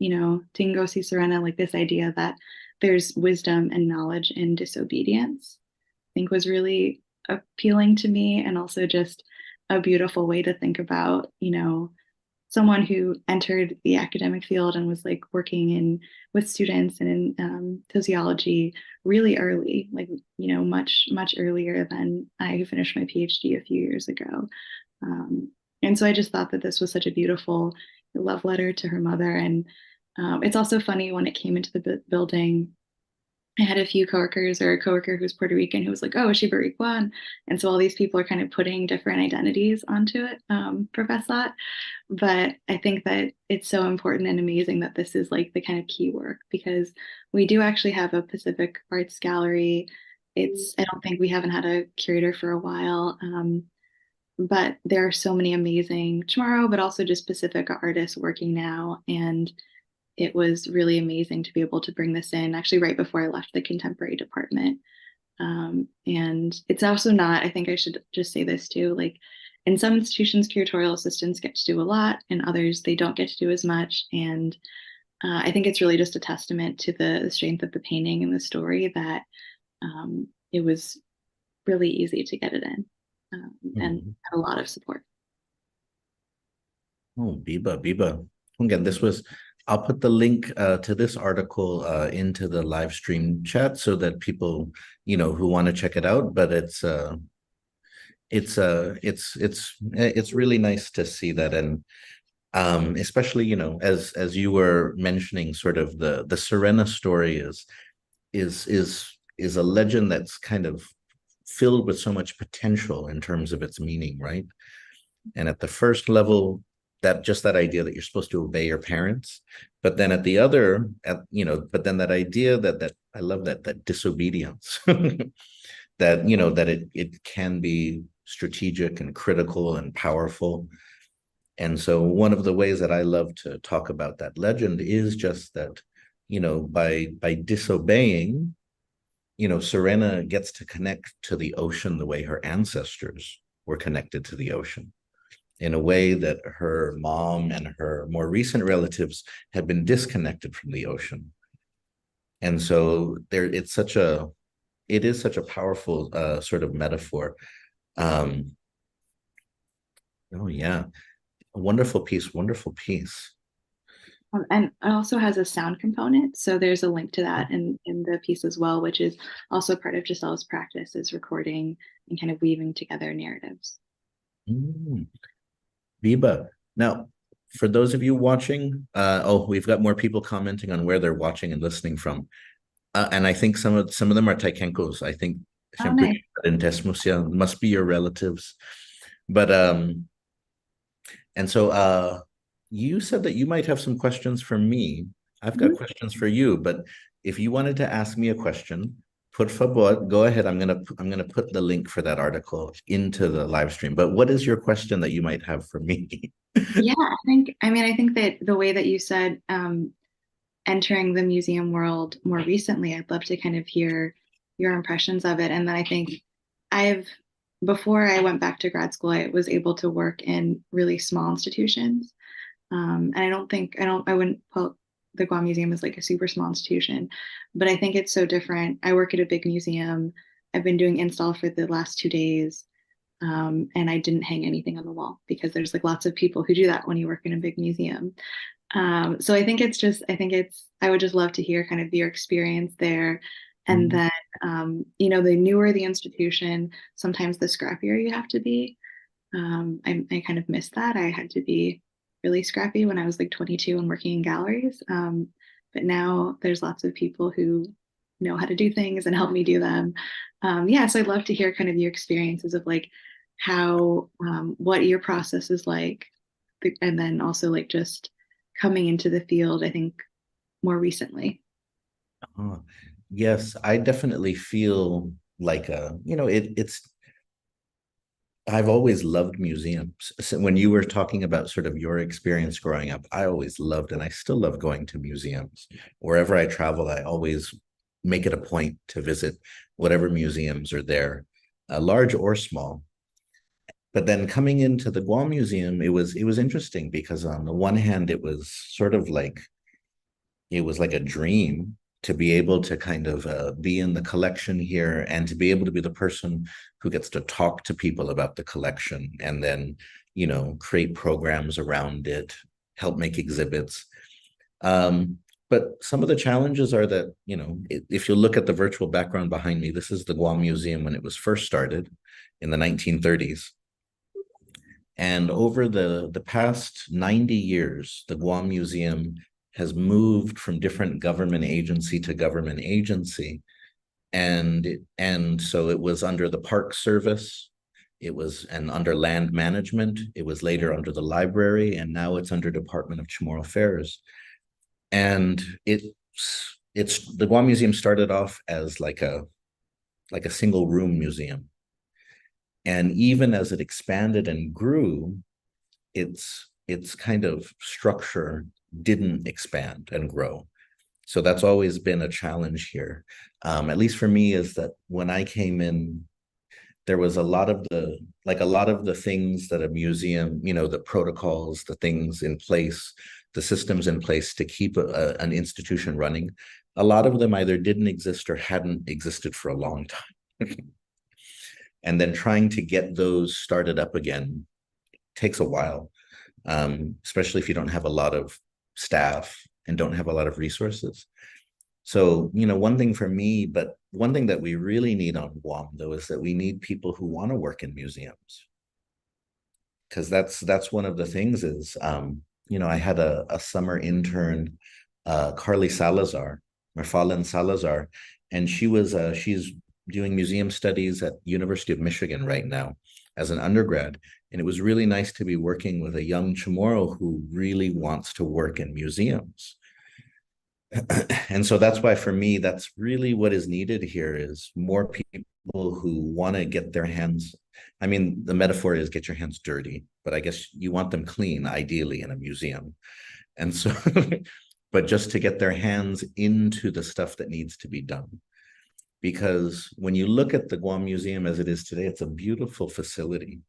Tingo si Serena, like this idea that there's wisdom and knowledge in disobedience, I think was really appealing to me, and also just a beautiful way to think about, someone who entered the academic field and was like working in with students and in sociology really early, like much earlier than I finished my PhD a few years ago. And so I just thought that this was such a beautiful love letter to her mother. And it's also funny, when it came into the building, I had a few coworkers, or a coworker who's Puerto Rican, who was like, "Oh, is she Boricua?" And so all these people are kind of putting different identities onto it, Professor. But I think that it's so important and amazing that this is like the kind of key work, because we do actually have a Pacific Arts Gallery. I don't think we haven't had a curator for a while. But there are so many amazing Chamorro, but also just Pacific artists working now. And it was really amazing to be able to bring this in actually right before I left the contemporary department. And it's also not, I think I should just say this too, like in some institutions, curatorial assistants get to do a lot, and others, they don't get to do as much. And I think it's really just a testament to the strength of the painting and the story that it was really easy to get it in, and Mhm. had a lot of support. Oh, Biba. Again, I'll put the link to this article into the live stream chat so that people, who want to check it out. But it's really nice to see that. And especially, as you were mentioning, sort of the Serena story is a legend that's kind of filled with so much potential in terms of its meaning, right? And at the first level, that idea that you're supposed to obey your parents, but then but then that idea that I love that disobedience, that it can be strategic and critical and powerful. And so one of the ways that I love to talk about that legend is just that, by disobeying, Serena gets to connect to the ocean the way her ancestors were connected to the ocean, in a way that her mom and her more recent relatives had been disconnected from the ocean. And so it is such a powerful sort of metaphor. Um, oh yeah, a wonderful piece, wonderful piece. And it also has a sound component. So there's a link to that in the piece as well, which is also part of Giselle's practice, is recording and kind of weaving together narratives. Mm, Biba. Now, for those of you watching, we've got more people commenting on where they're watching and listening from. And I think some of them are Tyqueingcos. I think Oh, nice. in Desmusia must be your relatives. But and so you said that you might have some questions for me. I've got Mhm. questions for you, but if you wanted to ask me a question, por favor, go ahead. I'm gonna put the link for that article into the live stream. But what is your question that you might have for me? Yeah, I think that the way that you said, entering the museum world more recently, I'd love to kind of hear your impressions of it. And then I think I've, before I went back to grad school, I was able to work in really small institutions. And I wouldn't put the Guam Museum as like a super small institution, but I think it's so different. I work at a big museum. I've been doing install for the last 2 days. And I didn't hang anything on the wall, because there's like lots of people who do that when you work in a big museum. So I would just love to hear kind of your experience there. And then, the newer the institution, sometimes the scrappier you have to be. I kind of missed that. I had to be really scrappy when I was like 22 and working in galleries. But now there's lots of people who know how to do things and help me do them. Yeah, so I'd love to hear kind of your experiences of like what your process is like, and then also like just coming into the field, I think more recently. Oh, yes, I definitely feel like it's I've always loved museums. So when you were talking about sort of your experience growing up, I always loved, and I still love going to museums. Wherever I travel, I always make it a point to visit whatever museums are there, large or small. But then coming into the Guam Museum, it was interesting because on the one hand, it was sort of like it was like a dream to be able to kind of be in the collection here and to be able to be the person who gets to talk to people about the collection and then, create programs around it, help make exhibits. But some of the challenges are that, if you look at the virtual background behind me, this is the Guam Museum when it was first started in the 1930s. And over the past 90 years, the Guam Museum has moved from different government agency to government agency. And so it was under the Park Service, and under land management, it was later under the library, and now it's under Department of Chamorro Affairs. And it's the Guam Museum started off as like a single room museum. And even as it expanded and grew, its kind of structure didn't expand and grow. So that's always been a challenge here. At least for me, is that when I came in, there was a lot of the things that a museum, the protocols, the things in place, the systems in place to keep an institution running. A lot of them either didn't exist or hadn't existed for a long time. And then trying to get those started up again takes a while, especially if you don't have a lot of staff and don't have a lot of resources. So, one thing for me, but one thing that we really need on Guam, though, is that we need people who want to work in museums. Because that's one of the things is, I had a summer intern, Carly Salazar, Marfalin Salazar, and she's doing museum studies at University of Michigan right now as an undergrad. And it was really nice to be working with a young Chamorro who really wants to work in museums. And so that's why for me, that's really what is needed here is more people who want to get their hands. I mean, the metaphor is get your hands dirty, but I guess you want them clean, ideally in a museum. And so, but just to get their hands into the stuff that needs to be done. Because when you look at the Guam Museum as it is today, it's a beautiful facility.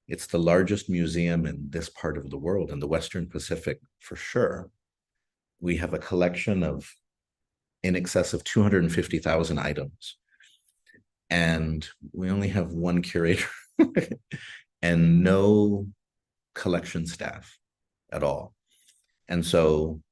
It's the largest museum in this part of the world, in the Western Pacific, for sure. We have a collection of in excess of 250,000 items. And we only have one curator and no collection staff at all. And so,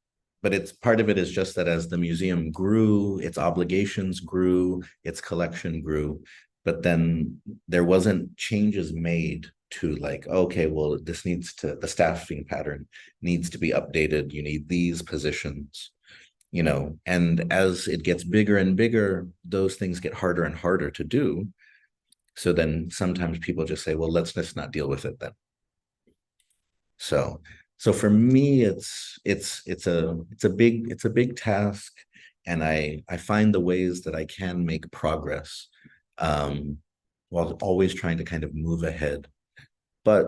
but it's part of it is just that as the museum grew, its obligations grew, its collection grew, but then there wasn't changes made to like, okay, well, the staffing pattern needs to be updated. You need these positions, and as it gets bigger and bigger, those things get harder and harder to do. So then sometimes people just say, well, let's just not deal with it then. So for me, it's a big task, and I find the ways that I can make progress, while always trying to kind of move ahead. But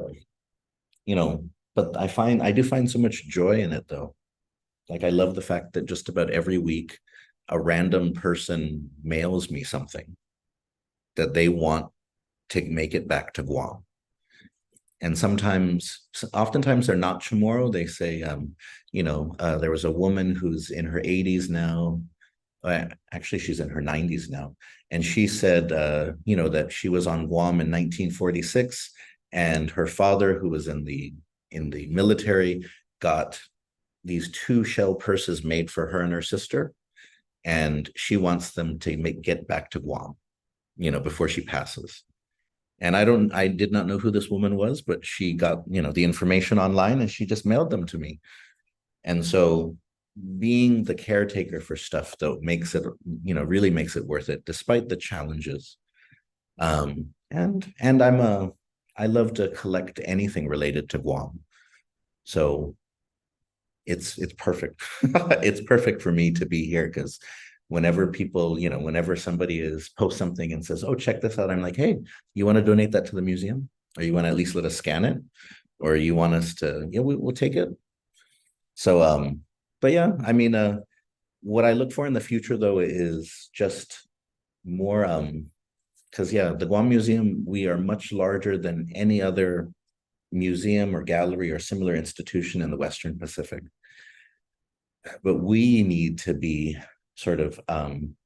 I do find so much joy in it, though. Like I love the fact that just about every week, a random person mails me something that they want to make it back to Guam. And oftentimes they're not Chamorro. They say, there was a woman who's in her 80s now. Actually, she's in her 90s now. And she said, that she was on Guam in 1946, and her father, who was in the military, got these 2 shell purses made for her and her sister. And she wants them to get back to Guam, before she passes. And I did not know who this woman was, but she got, the information online and she just mailed them to me. And so being the caretaker for stuff, though, makes it, really makes it worth it, despite the challenges. And I love to collect anything related to Guam. So it's perfect. It's perfect for me to be here because whenever people, whenever somebody posts something and says, oh, check this out, I'm like, hey, you want to donate that to the museum? Or you want to at least let us scan it? Or you want us to, we'll take it. So, but yeah, I mean, what I look for in the future, though, is just more, because the Guam Museum, we are much larger than any other museum or gallery or similar institution in the Western Pacific. but we need to be sort of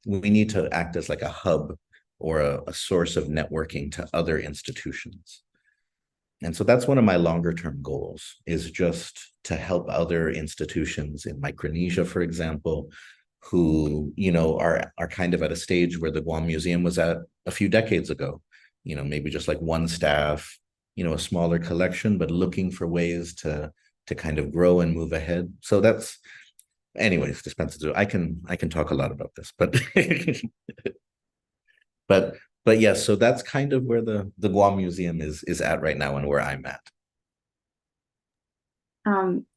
we need to act as like a hub or a source of networking to other institutions. And so that's one of my longer term goals, is just to help other institutions in Micronesia, for example, who, are kind of at a stage where the Guam Museum was at a few decades ago. Maybe just like one staff, a smaller collection, but looking for ways to kind of grow and move ahead. So that's, anyways, dispensative. I can talk a lot about this, but but but yes, so that's kind of where the Guam Museum is at right now and where I'm at.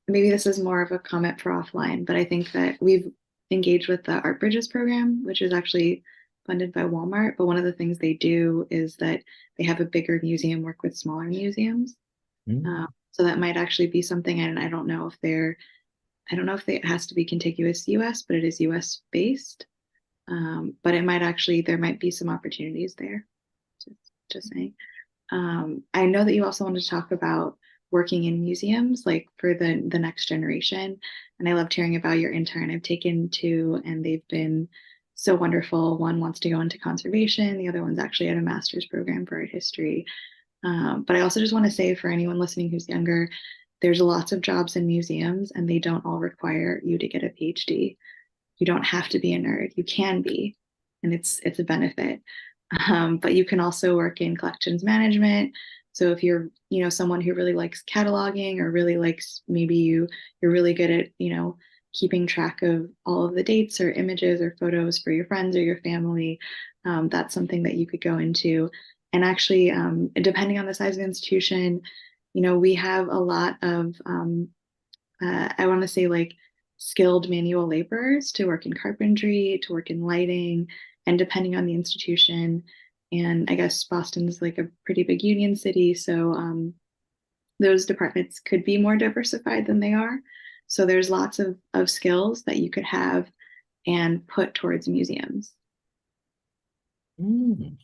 Maybe this is more of a comment for offline, but I think that we've engaged with the Art Bridges program, which is actually funded by Walmart. But one of the things they do is that they have a bigger museum work with smaller museums. Mm. So that might actually be something, and I don't know if it has to be contiguous US, but it is US based. But it might actually, there might be some opportunities there. Just saying. I know that you also wanted to talk about working in museums, like for the next generation. And I loved hearing about your intern. I've taken two, and they've been so wonderful. One wants to go into conservation. The other one's actually at a master's program for art history. But I also just want to say, for anyone listening who's younger, there's lots of jobs in museums, and they don't all require you to get a PhD. You don't have to be a nerd. You can be, and it's a benefit. But you can also work in collections management. So if you're, someone who really likes cataloging, or really likes, maybe you're really good at, keeping track of all of the dates or images or photos for your friends or your family, that's something that you could go into. And actually, depending on the size of the institution, we have a lot of, I want to say, like, skilled manual laborers to work in carpentry, to work in lighting, and depending on the institution. And I guess Boston's like a pretty big union city, so those departments could be more diversified than they are. So there's lots of skills that you could have and put towards museums. Mm.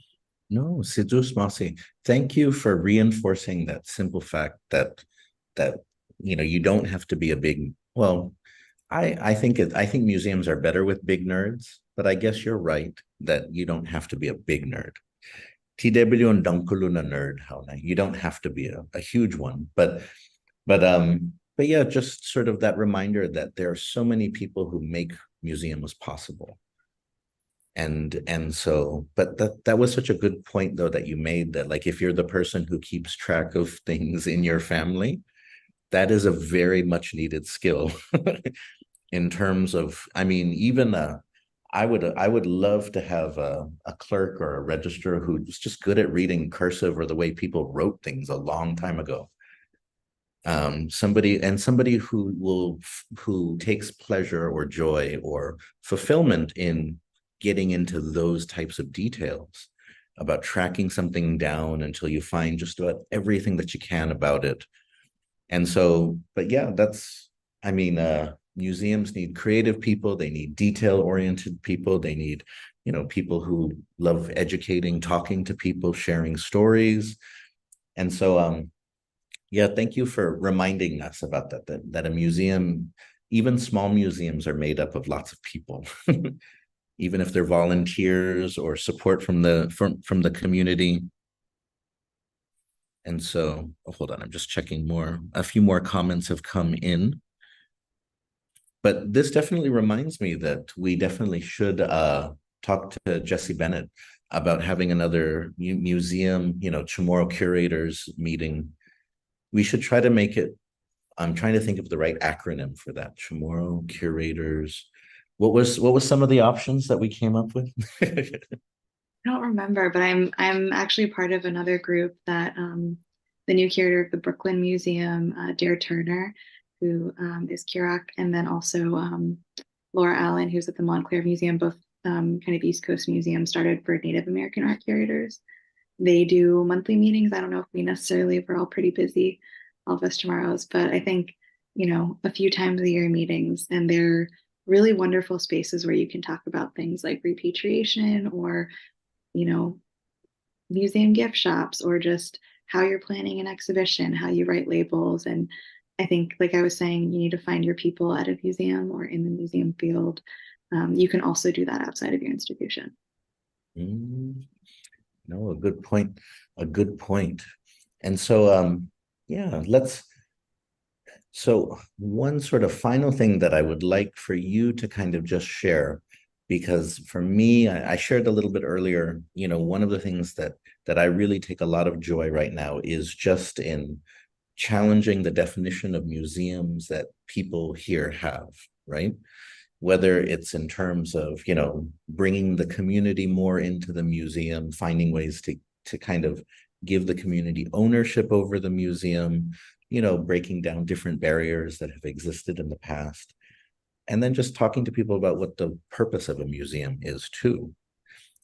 No, Sidus Masi. Thank you for reinforcing that simple fact that you don't have to be a big, well, I think museums are better with big nerds, but I guess you're right that you don't have to be a big nerd. TW and Dunkuluna nerd, how you don't have to be a huge one, but yeah, just sort of that reminder that there are so many people who make museums possible. And so, but that was such a good point though that you made, that like if you're the person who keeps track of things in your family, that is a very much needed skill in terms of, I mean, even I would love to have a clerk or a registrar who's just good at reading cursive or the way people wrote things a long time ago. Somebody who takes pleasure or joy or fulfillment in getting into those types of details about tracking something down until you find just about everything that you can about it. And so, but yeah, I mean, museums need creative people, they need detail-oriented people, they need, people who love educating, talking to people, sharing stories. And so, yeah, thank you for reminding us about that a museum, even small museums, are made up of lots of people, even if they're volunteers or support from the community. And so, hold on, I'm just checking more. A few more comments have come in. But this definitely reminds me that we definitely should talk to Jesse Bennett about having another museum, Chamorro curators meeting. We should try to make it. I'm trying to think of the right acronym for that. Chamorro curators. What was some of the options that we came up with? I don't remember, but I'm actually part of another group that the new curator of the Brooklyn Museum, Dare Turner, who is Curac, and then also Laura Allen, who's at the Montclair Museum, both kind of East Coast museums started for Native American art curators. They do monthly meetings. I don't know if we necessarily, we're all pretty busy, all of us tomorrows, but I think, a few times a year meetings, and they're really wonderful spaces where you can talk about things like repatriation, or you know, museum gift shops, or just how you're planning an exhibition, how you write labels. And I think, like I was saying, you need to find your people at a museum or in the museum field. You can also do that outside of your institution. Mm, no, a good point. A good point. And so, yeah, so one sort of final thing that I would like for you to kind of just share, because for me, I shared a little bit earlier, one of the things that I really take a lot of joy right now is just in challenging the definition of museums that people here have, right? Whether it's in terms of, bringing the community more into the museum, finding ways to kind of give the community ownership over the museum, breaking down different barriers that have existed in the past. And then just talking to people about what the purpose of a museum is too.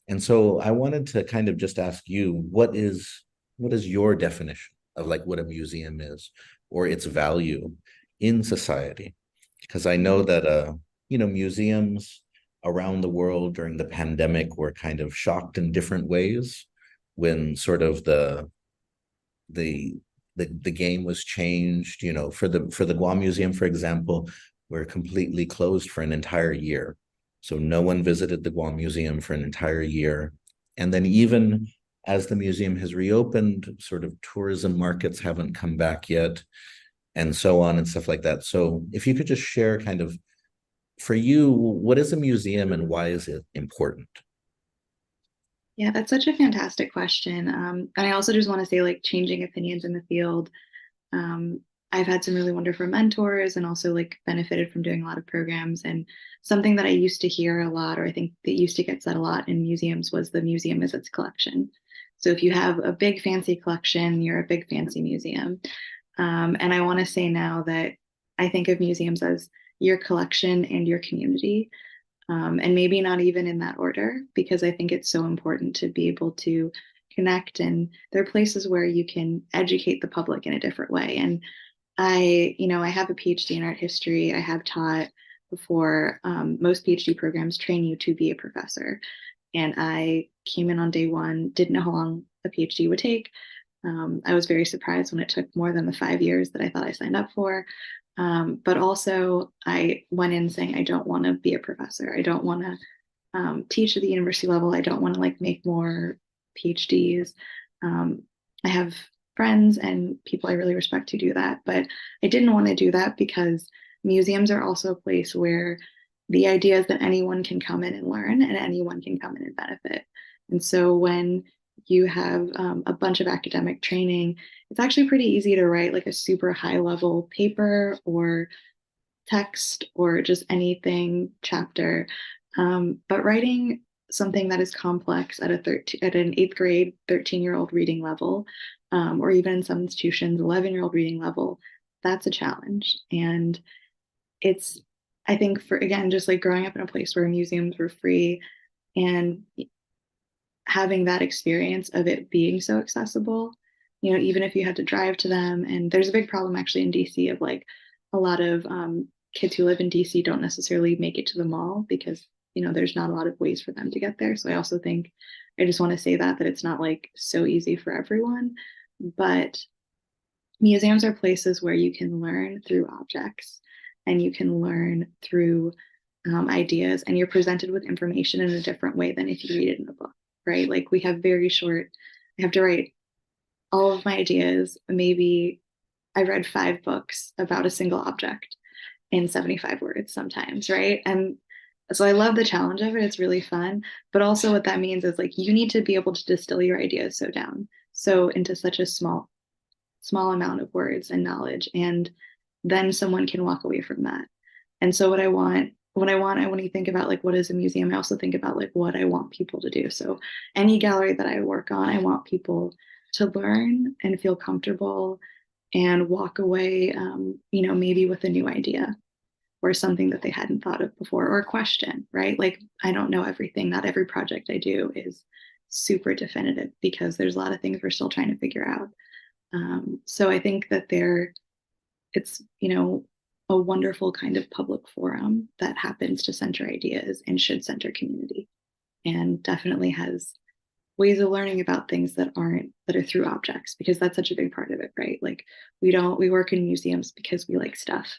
And so I wanted to kind of just ask you, what is your definition of like what a museum is or its value in society? Because I know that museums around the world during the pandemic were kind of shocked in different ways when sort of the the game was changed. For the Guam Museum, for example, we're completely closed for an entire year. So no one visited the Guam Museum for an entire year. And then even as the museum has reopened, sort of tourism markets haven't come back yet, and so on and stuff like that. So if you could just share kind of for you, what is a museum and why is it important? Yeah, that's such a fantastic question. And I also just want to say, like, changing opinions in the field. Um, I've had some really wonderful mentors and also like benefited from doing a lot of programs. And something that I used to hear a lot, or I think that used to get said a lot in museums, was the museum is its collection. So if you have a big fancy collection, you're a big fancy museum. And I want to say now that I think of museums as your collection and your community, and maybe not even in that order, because I think it's so important to be able to connect. And there are places where you can educate the public in a different way. And I have a PhD in art history. I have taught before. Most PhD programs train you to be a professor. And I came in on day one, didn't know how long a PhD would take. I was very surprised when it took more than the 5 years that I thought I signed up for. But also, I went in saying, I don't want to be a professor. I don't want to teach at the university level. I don't want to like make more PhDs. I have friends and people I really respect who do that, but I didn't want to do that because museums are also a place where the idea is that anyone can come in and learn and anyone can come in and benefit. And so when you have a bunch of academic training, it's actually pretty easy to write like a super high level paper or text or just anything chapter. But writing something that is complex at at an eighth grade 13-year-old reading level, or even in some institutions 11-year-old reading level, that's a challenge. And it's, I think, for again, just like growing up in a place where museums were free and having that experience of it being so accessible, even if you had to drive to them. And there's a big problem actually in DC of like a lot of kids who live in DC don't necessarily make it to the mall because, there's not a lot of ways for them to get there. So I also think I just want to say that it's not like so easy for everyone, but museums are places where you can learn through objects and you can learn through ideas, and you're presented with information in a different way than if you read it in a book, right? Like we have very short, I have to write all of my ideas. Maybe I read 5 books about a single object in 75 words sometimes, right? And so I love the challenge of it. It's really fun. But also what that means is like you need to be able to distill your ideas so into such a small amount of words and knowledge. And then someone can walk away from that. And so when you think about like what is a museum, I also think about like what I want people to do. So any gallery that I work on, I want people to learn and feel comfortable and walk away, maybe with a new idea or something that they hadn't thought of before, or a question, right? Like I don't know everything. Not every project I do is super definitive because there's a lot of things we're still trying to figure out. So I think that it's, a wonderful kind of public forum that happens to center ideas and should center community, and definitely has ways of learning about things that are through objects, because that's such a big part of it, right? Like we work in museums because we like stuff.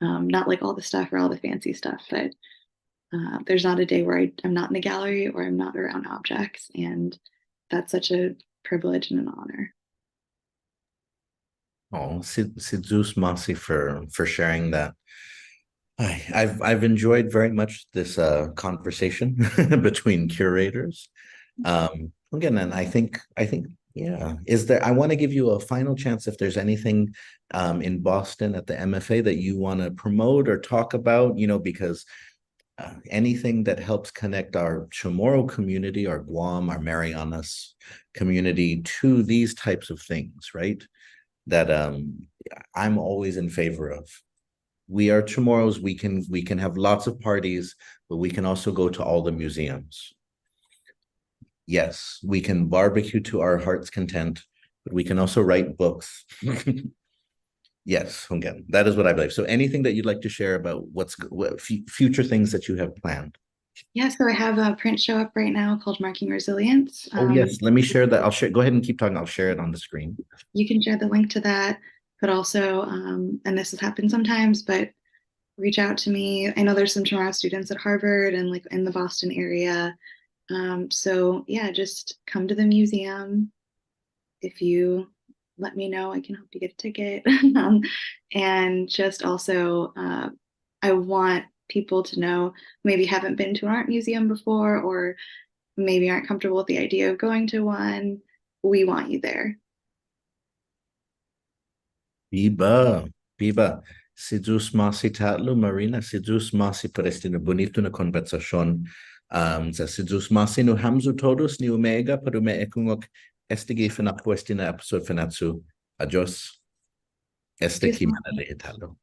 Not like all the stuff or all the fancy stuff, but there's not a day where I'm not in a gallery or I'm not around objects, and that's such a privilege and an honor. Oh, Zeus Mossy for sharing that. I've enjoyed very much this conversation between curators. Again, and I think yeah. Is there? I want to give you a final chance if there's anything in Boston at the MFA that you want to promote or talk about. Because anything that helps connect our Chamorro community, our Guam, our Marianas community to these types of things, right? That I'm always in favor of. We are Chamorros. We can have lots of parties, but we can also go to all the museums. Yes, we can barbecue to our heart's content, but we can also write books. Yes, again, that is what I believe. So anything that you'd like to share about what future things that you have planned? Yeah, so I have a print show up right now called Marking Resilience. Oh, yes, let me share that. I'll share. Go ahead and keep talking. I'll share it on the screen. You can share the link to that, but also, and this has happened sometimes, but reach out to me. I know there's some Chamorro students at Harvard and like in the Boston area. So yeah, just come to the museum. If you let me know, I can help you get a ticket. And just also, I want people to know maybe haven't been to an art museum before, or maybe aren't comfortable with the idea of going to one. We want you there. Biba. Si Diyos masi tatlo, Marina, si Diyos masi por este na bonito na konversasyon. Si Diyos masi no hamzu todos ni omega, pero me ekungok este gifin na episode Fanachu. Adios. Este ki manalehitalo.